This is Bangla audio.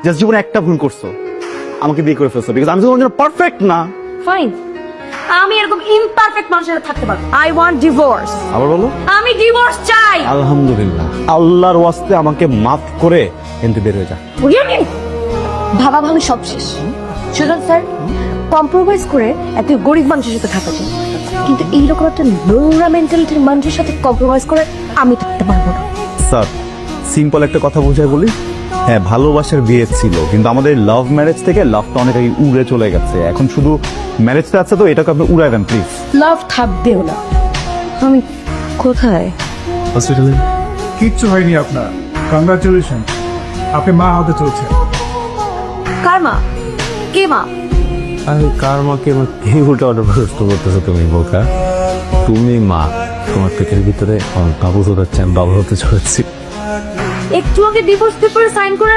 জাস্ট জীবনে একটা ভুল করছো, আমাকে বিয়ে করে ফেলছো, বিকজ আমি তো তোমার জন্য পারফেক্ট না। ফাইন, আমি এরকম ইমপারফেক্ট মানুষের সাথে থাকতে পারবো। I want divorce. আবার বলো। আমি ডিভোর্স চাই। আলহামদুলিল্লাহ, আল্লাহর ওয়াস্তে আমাকে মাফ করে কিন্তু বের হয়ে যা। বুঝলি, ভাবা ভাবি সব শেষ। সুজন স্যার, কম্প্রোমাইজ করে এত গরিব মানুষের সাথে থাকা যায়, কিন্তু এইরকম একটা নোংরা মেন্টালিটির মানুষের সাথে কম্প্রোমাইজ করে আমি থাকতে পারবো না। স্যার, সিম্পল একটা কথা বুঝাই বলি, হ্যাঁ ভালোবাসার বিয়ে ছিল, কিন্তু আমাদের লাভ ম্যারেজ থেকে লাভটা অনেক আগে উড়ে চলে গেছে। এখন শুধু ম্যারেজটা আছে, তো এটাকে আপনি উড়াই দেন প্লিজ। লাভ থাকবেও না। আমি কোথায়? হসপিটালে। কিচ্ছু হয়নি আপনার, কংগ্রাচুলেশন, আপনি মা হতে চলছে। কার মা? কে মা? আরে কার মাকে এই উল্টা অর্ডার প্রশ্ন করতেছো তুমি বোকা? তুমি মা, তোমার পেটের ভিতরে বাবু হতে চান, বাবু হতে চলেছি। একটু আগে ডিভোর্স পেপারে সাইন করে